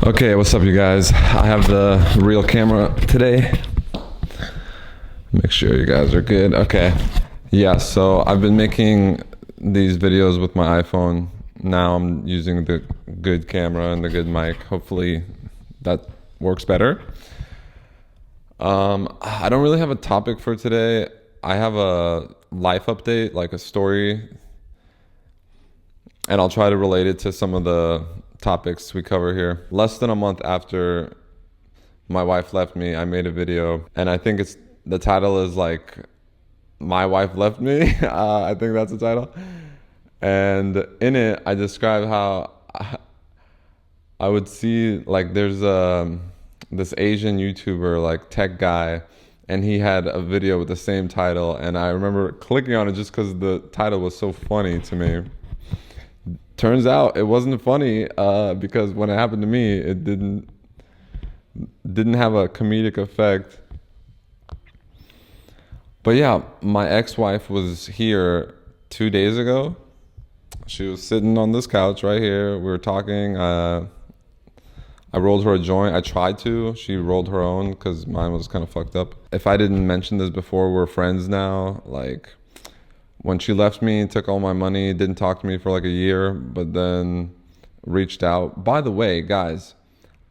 Okay, what's up, you guys? I have the real camera today. Make sure you guys are good. Okay. Yeah, so I've been making these videos with my iPhone. Now I'm using the good camera and the good mic. Hopefully that works better. I don't really have a topic for today. I have a life update, like a story, and I'll try to relate it to some of the topics we cover here. Less than a month after my wife left me, I made a video, and I think the title is like, My Wife Left Me. I think that's the title. And in it, I describe how I would see, like, there's this Asian YouTuber, like tech guy, and he had a video with the same title, and I remember clicking on it just because the title was so funny to me. Turns out it wasn't funny because when it happened to me, it didn't have a comedic effect. But yeah, my ex-wife was here 2 days ago. She was sitting on this couch right here. We were talking. I rolled her a joint. I tried to. She rolled her own because mine was kind of fucked up. If I didn't mention this before, we're friends now. Like, when she left me, took all my money, didn't talk to me for like a year, but then reached out. By the way, guys,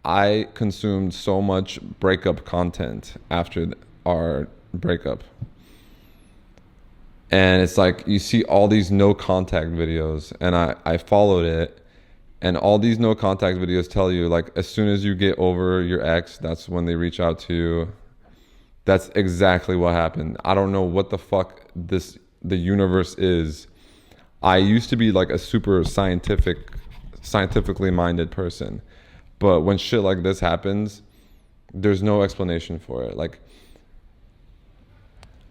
I consumed so much breakup content after our breakup. And it's like, you see all these no contact videos, and I followed it. And all these no contact videos tell you, like, as soon as you get over your ex, that's when they reach out to you. That's exactly what happened. I don't know what the fuck the universe is. I used to be like a super scientifically minded person. But when shit like this happens, there's no explanation for it. Like,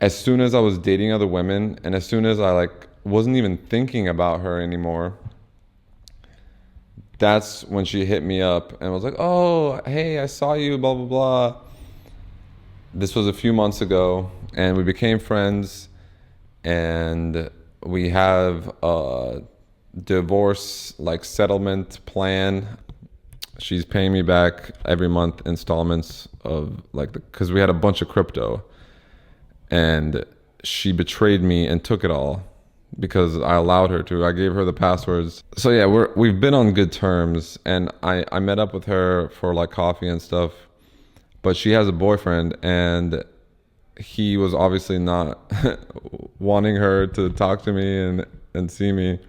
as soon as I was dating other women, and as soon as I like wasn't even thinking about her anymore, that's when she hit me up and was like, oh, hey, I saw you, blah, blah, blah. This was a few months ago, and we became friends, and we have a divorce, like, settlement plan. She's paying me back every month installments of, like, because we had a bunch of crypto, and she betrayed me and took it all because I allowed her to. I gave her the passwords. So yeah, we've been on good terms, and I met up with her for like coffee and stuff, but she has a boyfriend, and he was obviously not wanting her to talk to me and see me.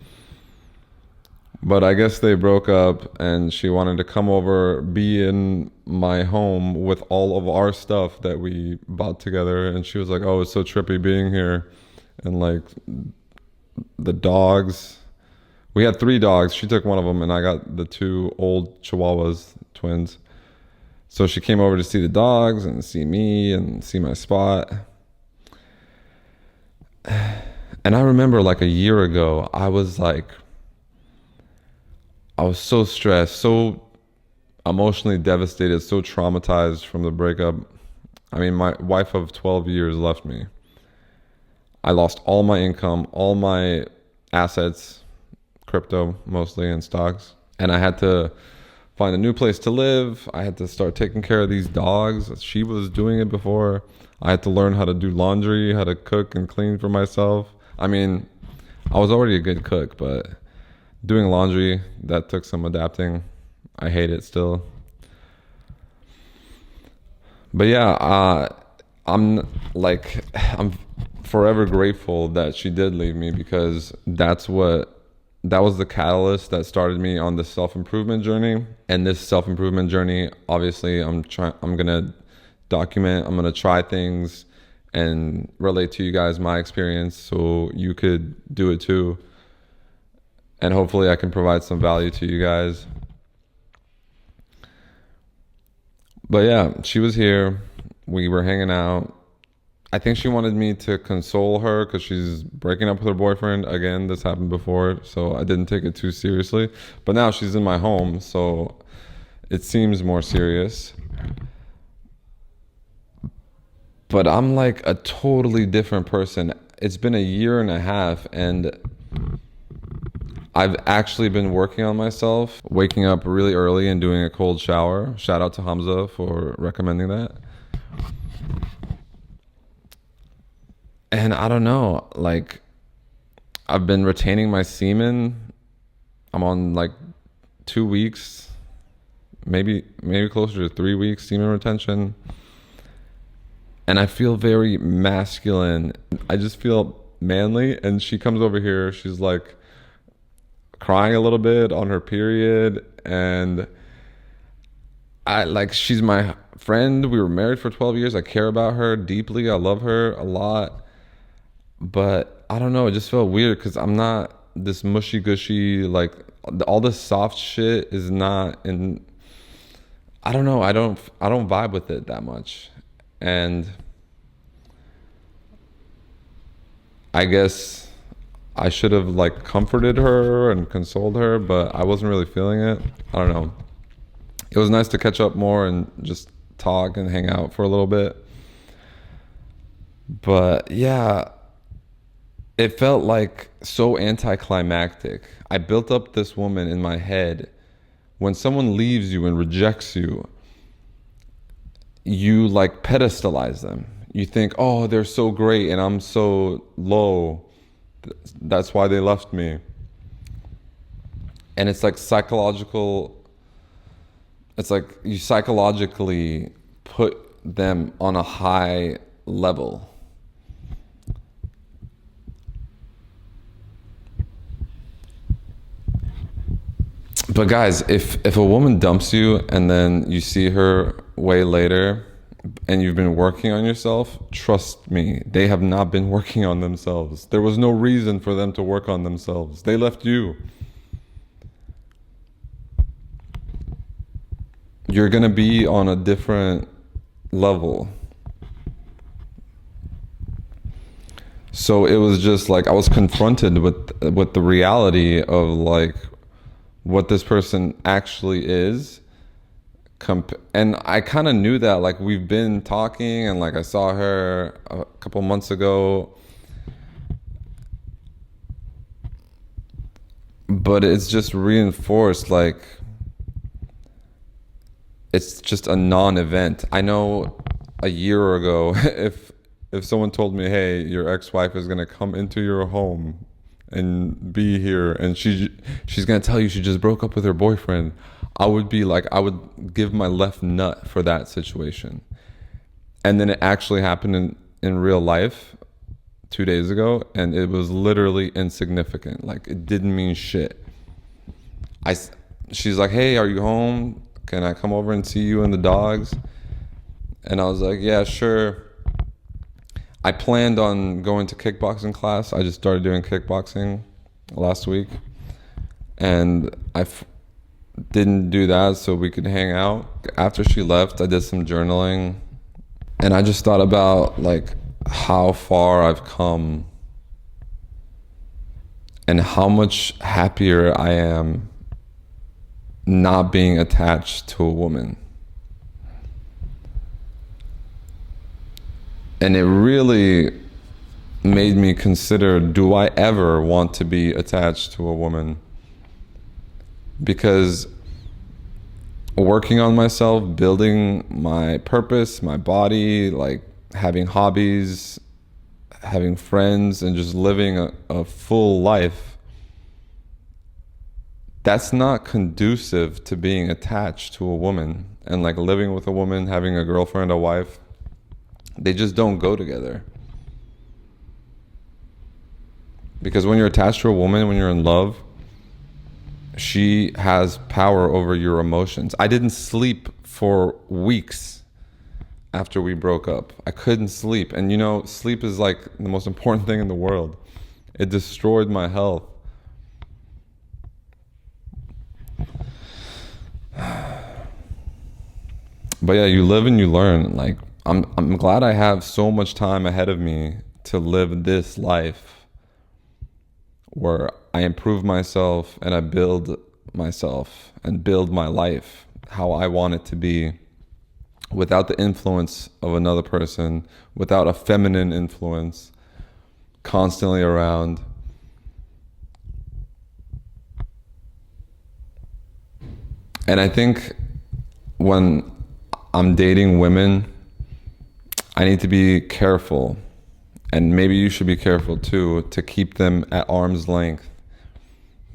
But I guess they broke up, and she wanted to come over, be in my home with all of our stuff that we bought together. And she was like, oh, it's so trippy being here. And like the dogs, we had 3 dogs. She took one of them, and I got the 2 old Chihuahuas, twins. So she came over to see the dogs and see me and see my spot. And I remember like a year ago, I was so stressed, so emotionally devastated, so traumatized from the breakup. I mean, my wife of 12 years left me. I lost all my income, all my assets, crypto mostly, and stocks. And I had to find a new place to live. I had to start taking care of these dogs. She was doing it before. I had to learn how to do laundry, how to cook and clean for myself. I mean, I was already a good cook, but doing laundry, that took some adapting. I hate it still. But yeah, I'm forever grateful that she did leave me, because that was the catalyst that started me on this self-improvement journey. And this self-improvement journey, obviously, I'm gonna document, I'm gonna try things and relate to you guys my experience so you could do it too. And hopefully I can provide some value to you guys. But yeah, she was here. We were hanging out. I think she wanted me to console her because she's breaking up with her boyfriend. Again, this happened before, so I didn't take it too seriously. But now she's in my home, so it seems more serious. But I'm like a totally different person. It's been a year and a half, and I've actually been working on myself, waking up really early and doing a cold shower. Shout out to Hamza for recommending that. And I don't know, like, I've been retaining my semen. I'm on like 2 weeks, maybe closer to 3 weeks semen retention. And I feel very masculine. I just feel manly. And she comes over here, she's like crying a little bit on her period, and she's my friend. We were married for 12 years. I care about her deeply. I love her a lot. But I don't know, it just felt weird because I'm not this mushy gushy, like all this soft shit is not in. I don't know, I don't vibe with it that much. And I guess I should have like comforted her and consoled her, but I wasn't really feeling it. I don't know. It was nice to catch up more and just talk and hang out for a little bit. But yeah, it felt like so anticlimactic. I built up this woman in my head. When someone leaves you and rejects you, you like pedestalize them. You think, oh, they're so great and I'm so low. That's why they left me. And it's like psychological. It's like you psychologically put them on a high level. But guys, if a woman dumps you and then you see her way later and you've been working on yourself, trust me, they have not been working on themselves. There was no reason for them to work on themselves. They left you. You're gonna be on a different level. So it was just like I was confronted with the reality of like what this person actually is. And I kind of knew that, like we've been talking and like I saw her a couple months ago, but it's just reinforced, like it's just a non-event. I know a year ago, if someone told me, hey, your ex-wife is gonna come into your home and be here and she's gonna tell you she just broke up with her boyfriend, I would be like, I would give my left nut for that situation. And then it actually happened in real life 2 days ago, and it was literally insignificant. Like it didn't mean shit. She's like, hey, are you home? Can I come over and see you and the dogs? And I was like, yeah, sure. I planned on going to kickboxing class. I just started doing kickboxing last week. And didn't do that so we could hang out. After she left, I did some journaling. And I just thought about like how far I've come and how much happier I am not being attached to a woman. And it really made me consider, do I ever want to be attached to a woman? Because working on myself, building my purpose, my body, like having hobbies, having friends, and just living a full life, that's not conducive to being attached to a woman. And like living with a woman, having a girlfriend, a wife, they just don't go together. Because when you're attached to a woman, when you're in love, she has power over your emotions. I didn't sleep for weeks after we broke up. I couldn't sleep. And you know, sleep is like the most important thing in the world. It destroyed my health. But yeah, you live and you learn. Like I'm glad I have so much time ahead of me to live this life where I improve myself and I build myself and build my life how I want it to be, without the influence of another person, without a feminine influence constantly around. And I think when I'm dating women, I need to be careful, and maybe you should be careful too, to keep them at arm's length.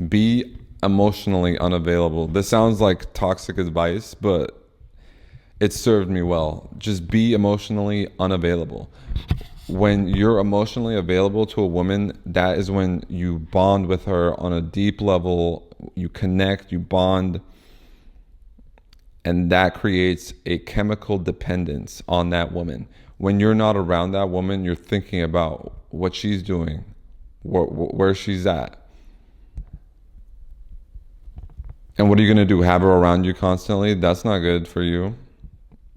Be emotionally unavailable. This sounds like toxic advice, but it served me well. Just be emotionally unavailable. When you're emotionally available to a woman, that is when you bond with her on a deep level. You connect, you bond, and that creates a chemical dependence on that woman. When you're not around that woman, you're thinking about what she's doing, where she's at. And what are you going to do? Have her around you constantly? That's not good for you.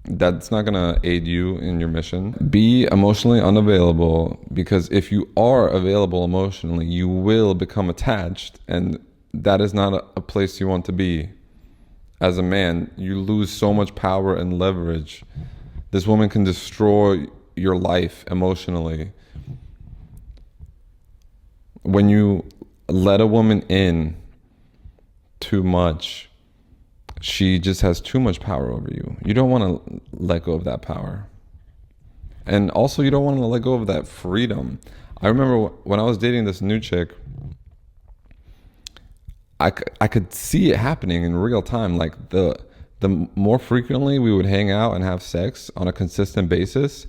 That's not going to aid you in your mission. Be emotionally unavailable, because if you are available emotionally, you will become attached, and that is not a place you want to be. As a man, you lose so much power and leverage. This woman can destroy your life emotionally. When you let a woman in too much, she just has too much power over you. You don't want to let go of that power. And also, you don't want to let go of that freedom. I remember when I was dating this new chick, I could see it happening in real time. Like the more frequently we would hang out and have sex on a consistent basis,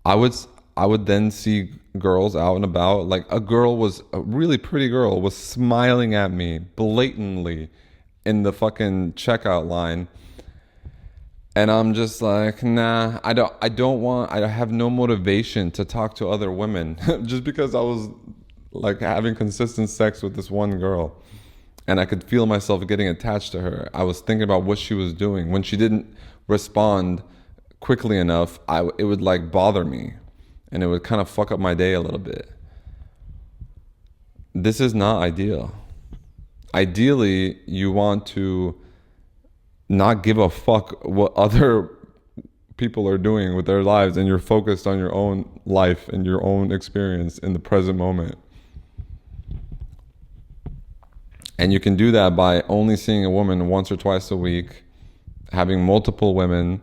I would then see girls out and about. Like a really pretty girl was smiling at me blatantly in the fucking checkout line. And I'm just like, nah, I have no motivation to talk to other women just because I was like having consistent sex with this one girl. And I could feel myself getting attached to her. I was thinking about what she was doing. When she didn't respond quickly enough, it would like bother me, and it would kind of fuck up my day a little bit. This is not ideal. Ideally, you want to not give a fuck what other people are doing with their lives, and you're focused on your own life and your own experience in the present moment. And you can do that by only seeing a woman once or twice a week, having multiple women,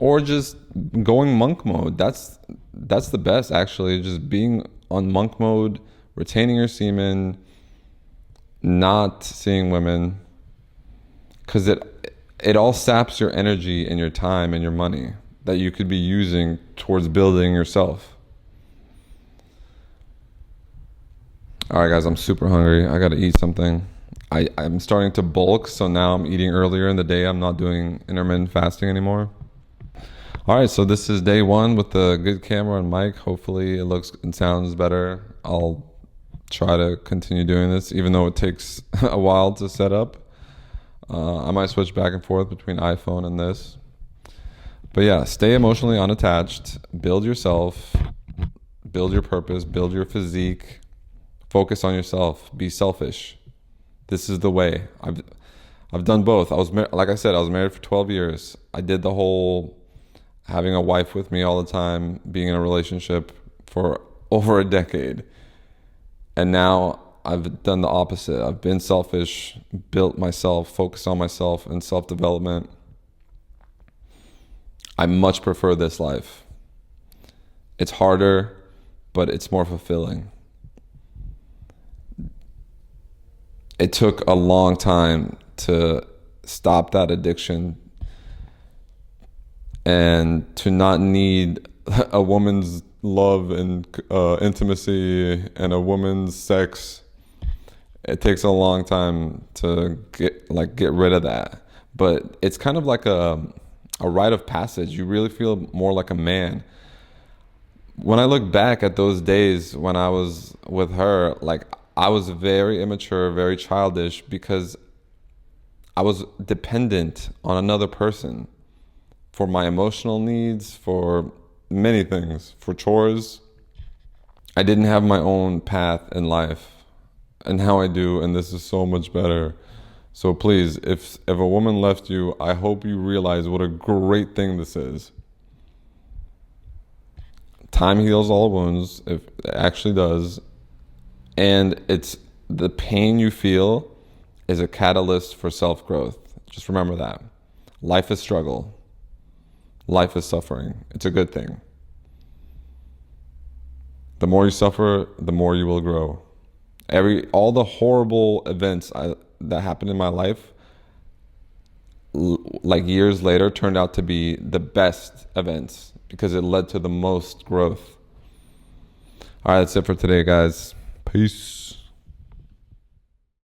or just going monk mode. That's the best, actually. Just being on monk mode, retaining your semen, not seeing women, because it all saps your energy and your time and your money that you could be using towards building yourself. All right, guys, I'm super hungry. I got to eat something. I'm starting to bulk, so now I'm eating earlier in the day. I'm not doing intermittent fasting anymore. All right, so this is day one with the good camera and mic. Hopefully it looks and sounds better. I'll try to continue doing this, even though it takes a while to set up. I might switch back and forth between iPhone and this. But yeah, stay emotionally unattached. Build yourself. Build your purpose. Build your physique. Focus on yourself. Be selfish. This is the way. I've done both. Like I said, I was married for 12 years. I did the whole having a wife with me all the time, being in a relationship for over a decade. And now I've done the opposite. I've been selfish, built myself, focused on myself and self-development. I much prefer this life. It's harder, but it's more fulfilling. It took a long time to stop that addiction and to not need a woman's love and intimacy and a woman's sex. It takes a long time to get rid of that. But it's kind of like a rite of passage. You really feel more like a man. When I look back at those days when I was with her, like, I was very immature, very childish, because I was dependent on another person for my emotional needs, for many things, for chores. I didn't have my own path in life, and now I do, and this is so much better. So please, if a woman left you, I hope you realize what a great thing this is. Time heals all wounds, if it actually does. And it's the pain you feel is a catalyst for self-growth. Just remember that. Life is struggle. Life is suffering. It's a good thing. The more you suffer, the more you will grow. All the horrible events that happened in my life, like years later, turned out to be the best events because it led to the most growth. All right, that's it for today, guys. Peace.